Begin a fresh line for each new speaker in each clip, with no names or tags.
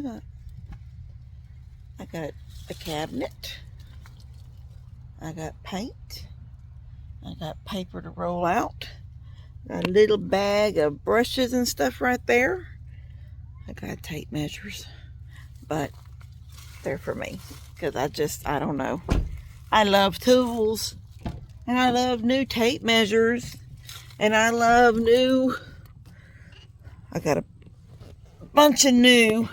Come on. I got a cabinet. I got paint. I got paper to roll out. Got a little bag of brushes and stuff right there. I got tape measures, but they're for me because I don't know. I love tools, and I love new tape measures, and I love new. I got a bunch of new.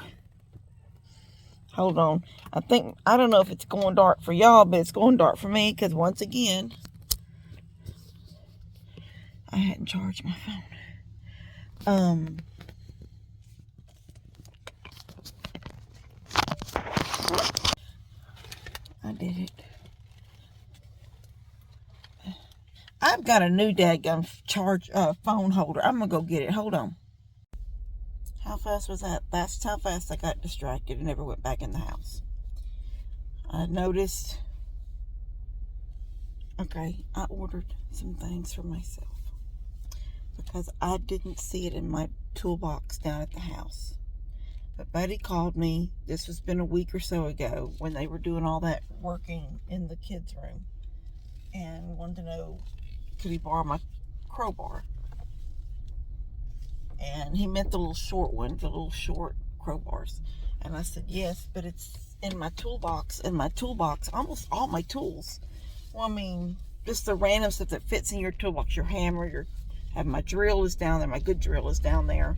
Hold on. I don't know if it's going dark for y'all, but it's going dark for me because once again, I hadn't charged my phone. I did it. I've got a new dadgum phone holder. I'm gonna go get it. Hold on. How fast was that? That's how fast I got distracted and never went back in the house. I noticed. Okay, I ordered some things for myself because I didn't see it in my toolbox down at the house. But Buddy called me. This has been a week or so ago when they were doing all that working in the kids' room, and wanted to know could he borrow my crowbar. And he meant the little short one, the little short crowbars. And I said, yes, but it's in my toolbox. In my toolbox, almost all my tools. Well, I mean, just the random stuff that fits in your toolbox. Your hammer, my drill is down there. My good drill is down there.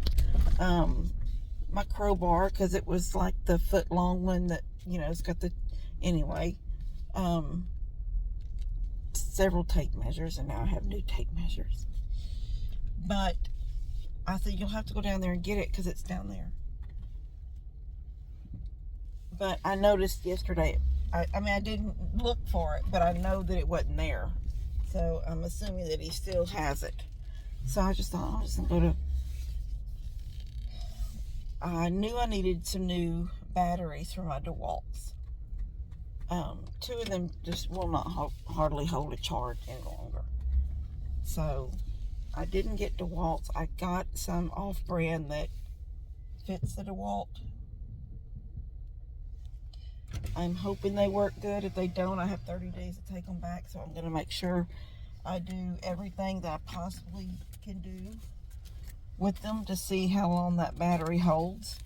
My crowbar, because it was like the foot long one that, it's got the, anyway. Several tape measures, and now I have new tape measures. But I said, you'll have to go down there and get it because it's down there. But I noticed yesterday, I didn't look for it, but I know that it wasn't there. So I'm assuming that he still has it. So I just thought, I'm just going to go to... I knew I needed some new batteries for my DeWalt's. Two of them just will not hardly hold a charge any longer. So I didn't get DeWalt's. I got some off-brand that fits the DeWalt. I'm hoping they work good. If they don't, I have 30 days to take them back. So I'm going to make sure I do everything that I possibly can do with them to see how long that battery holds.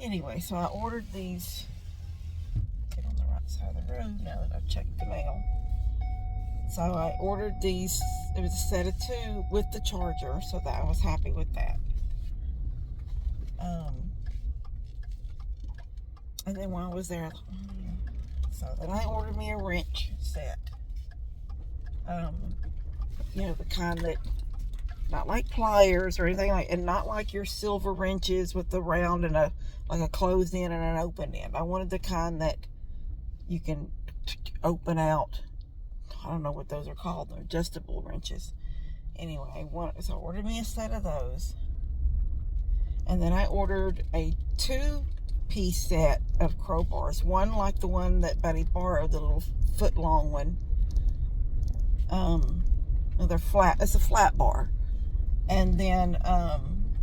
Anyway, so I ordered these. Get on the right side of the road now that I've checked the mail. So I ordered these. It was a set of 2 with the charger, so that I was happy with that. And then while I was there, so then I ordered me a wrench set. The kind that, not like pliers or anything like, and not like your silver wrenches with the round and a closed end and an open end. I wanted the kind that you can open out. I don't know what those are called. They're adjustable wrenches. Anyway, so I ordered me a set of those. And then I ordered a 2-piece set of crowbars. One like the one that Buddy borrowed, the little foot long one. They're flat. It's a flat bar. And then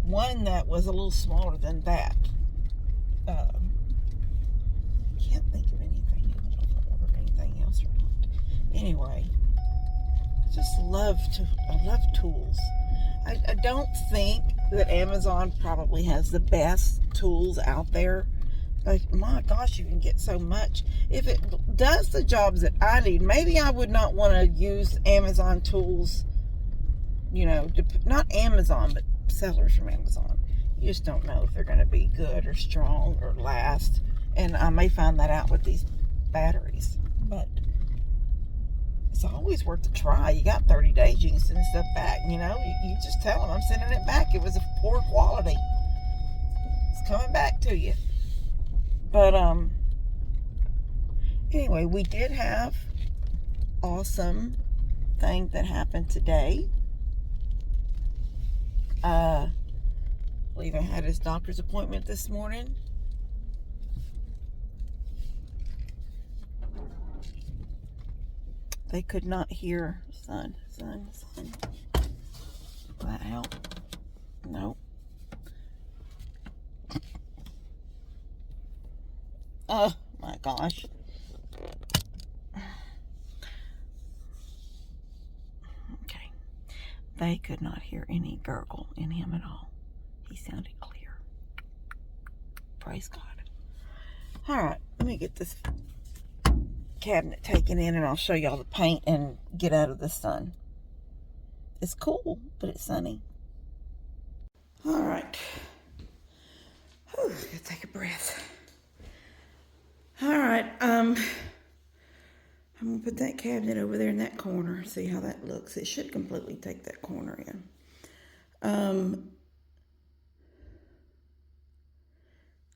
one that was a little smaller than that. Can't think of anything else. I don't know if I ordered anything else or not. Anyway, I love tools. I don't think that Amazon probably has the best tools out there. Like, my gosh, you can get so much. If it does the jobs that I need, maybe I would not want to use Amazon tools, not Amazon, but sellers from Amazon. You just don't know if they're going to be good or strong or last. And I may find that out with these batteries. But it's always worth a try. You got 30 days. You can send stuff back. You just tell them, I'm sending it back. It was of poor quality. It's coming back to you. But, anyway, we did have awesome thing that happened today. Levi had his doctor's appointment this morning. They could not hear son. that out. Nope. Oh my gosh. Okay. They could not hear any gurgle in him at all. He sounded clear. Praise God. All right, let me get this cabinet taken in and I'll show y'all the paint and get out of the sun. It's cool, but it's sunny. All right. Whew, gotta take a breath. All right, I'm gonna put that cabinet over there in that corner, see how that looks. It should completely take that corner in.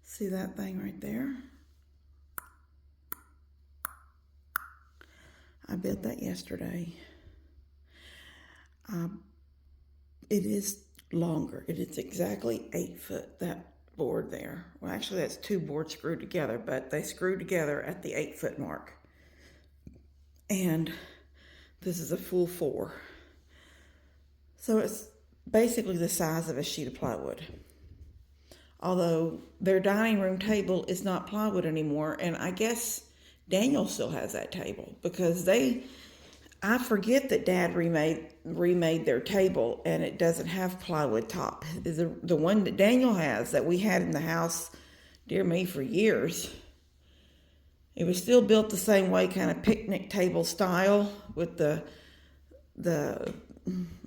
See that thing right there? I built that yesterday. It is longer. It is exactly 8 foot, that board there. Well, actually that's 2 boards screwed together, but they screw together at the 8 foot mark. And this is a full 4. So it's basically the size of a sheet of plywood. Although their dining room table is not plywood anymore, and I guess Daniel still has that table because I forget that Dad remade their table and it doesn't have plywood top. The one that Daniel has that we had in the house, dear me, for years. It was still built the same way, kind of picnic table style with the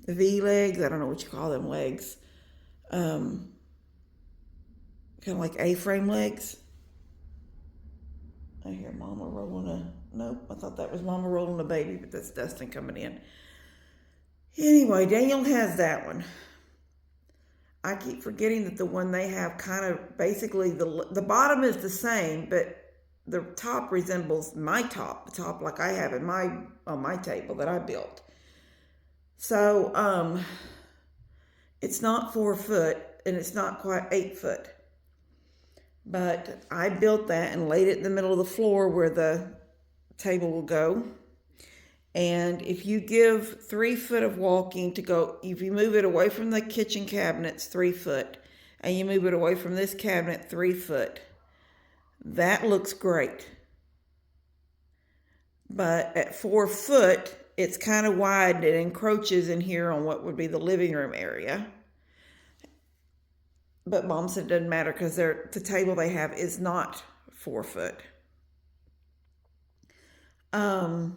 V legs. I don't know what you call them legs. Kind of like A-frame legs. I hear Mama rolling nope, I thought that was Mama rolling a baby, but that's Dustin coming in. Anyway, Daniel has that one. I keep forgetting that the one they have kind of, basically, the bottom is the same, but the top resembles my top, the top like I have on my table that I built. So, it's not 4 foot, and it's not quite 8 foot. But I built that and laid it in the middle of the floor where the table will go. And if you give 3 foot of walking to go, if you move it away from the kitchen cabinets 3 foot, and you move it away from this cabinet 3 foot, that looks great. But at 4 foot, it's kind of wide and it encroaches in here on what would be the living room area. But Mom said it doesn't matter because the table they have is not 4 foot. But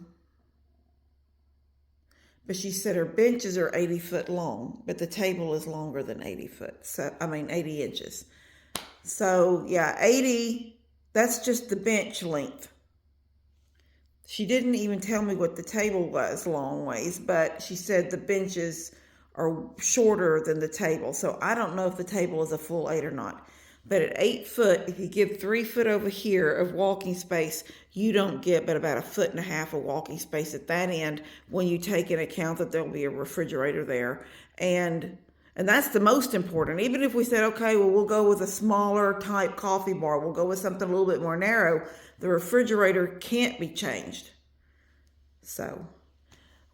she said her benches are 80 foot long, but the table is longer than 80 foot. So, 80 inches. So yeah, 80, that's just the bench length. She didn't even tell me what the table was long ways, but she said the benches are shorter than the table. So I don't know if the table is a full 8 or not. But at 8 foot, if you give 3 foot over here of walking space, you don't get but about 1.5 feet of walking space at that end when you take into account that there'll be a refrigerator there. And that's the most important. Even if we said, okay, well, we'll go with a smaller type coffee bar, we'll go with something a little bit more narrow, the refrigerator can't be changed. So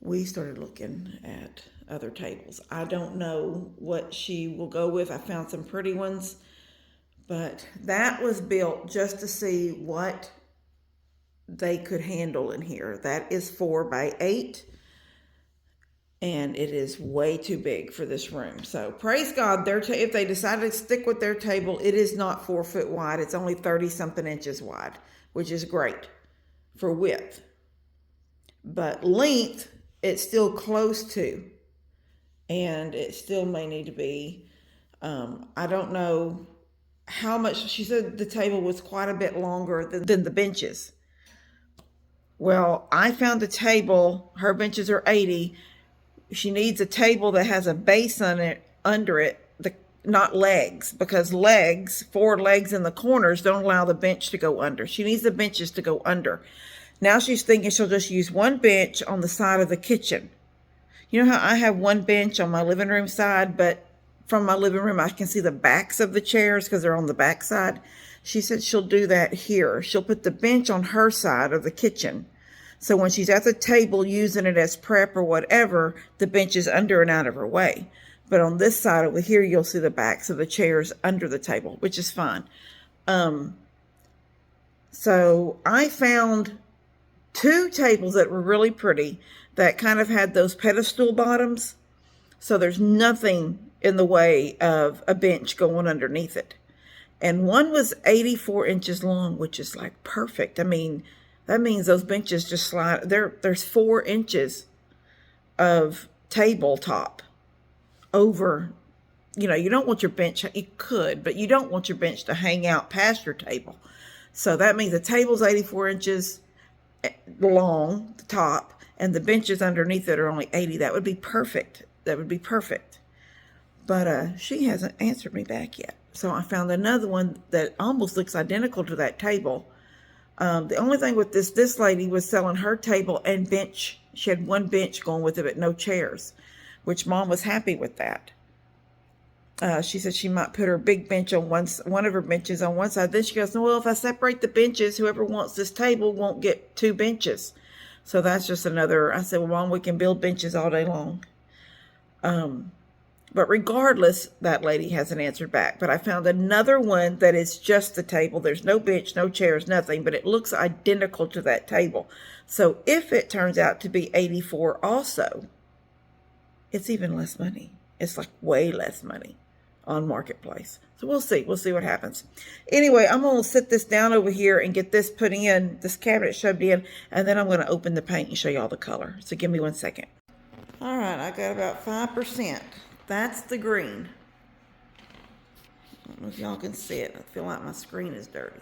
we started looking at other tables. I don't know what she will go with. I found some pretty ones, but that was built just to see what they could handle in here. That is 4 by 8, and it is way too big for this room. So praise God, if they decided to stick with their table, it is not 4 foot wide. It's only 30 something inches wide, which is great for width. But length, it's still close to. And it still may need to be, I don't know how much. She said the table was quite a bit longer than the benches. Well, I found a table, her benches are 80. She needs a table that has a base on it, under it, not legs, because 4 legs in the corners don't allow the bench to go under. She needs the benches to go under. Now she's thinking she'll just use one bench on the side of the kitchen. You know how I have one bench on my living room side, but from my living room I can see the backs of the chairs because they're on the back side? She said she'll do that here. She'll put the bench on her side of the kitchen. So when she's at the table using it as prep or whatever, the bench is under and out of her way. But on this side over here, you'll see the backs of the chairs under the table, which is fine. So I found 2 tables that were really pretty that kind of had those pedestal bottoms. So there's nothing in the way of a bench going underneath it. And one was 84 inches long, which is like perfect. I mean, that means those benches just slide. There's 4 inches of tabletop over, you know, you don't want your bench, you could, but you don't want your bench to hang out past your table. So that means the table's 84 inches long, the top, and the benches underneath it are only 80. That would be perfect. That would be perfect. But she hasn't answered me back yet. So I found another one that almost looks identical to that table. The only thing with this lady was selling her table and bench. She had 1 bench going with it, but no chairs, which Mom was happy with that. She said she might put her big bench on one of her benches on one side. Then she goes, well, if I separate the benches, whoever wants this table won't get 2 benches. So that's just another, I said, well, Mom, we can build benches all day long. But regardless, that lady hasn't answered back. But I found another one that is just the table. There's no bench, no chairs, nothing, but it looks identical to that table. So if it turns out to be 84 also, it's even less money. It's like way less money on Marketplace. So we'll see. We'll see what happens. Anyway, I'm going to sit this down over here and get this put in, this cabinet shoved in, and then I'm going to open the paint and show you all the color. So give me 1 second. All right, I got about 5%. That's the green. I don't know if y'all can see it. I feel like my screen is dirty.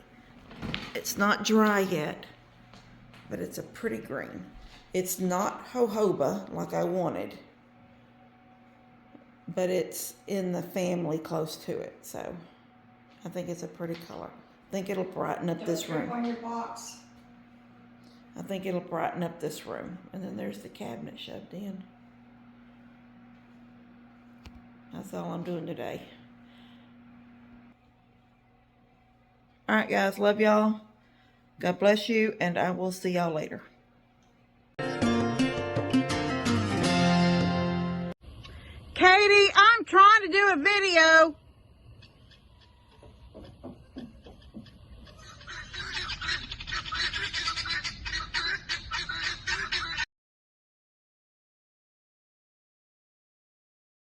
It's not dry yet, but it's a pretty green. It's not jojoba like I wanted, but it's in the family close to it, so I think it's a pretty color. I think it'll brighten up this room. On your box. I think it'll brighten up this room. And then there's the cabinet shoved in. That's all I'm doing today. All right, guys. Love y'all. God bless you, and I will see y'all later. Katie, I'm trying to do a video.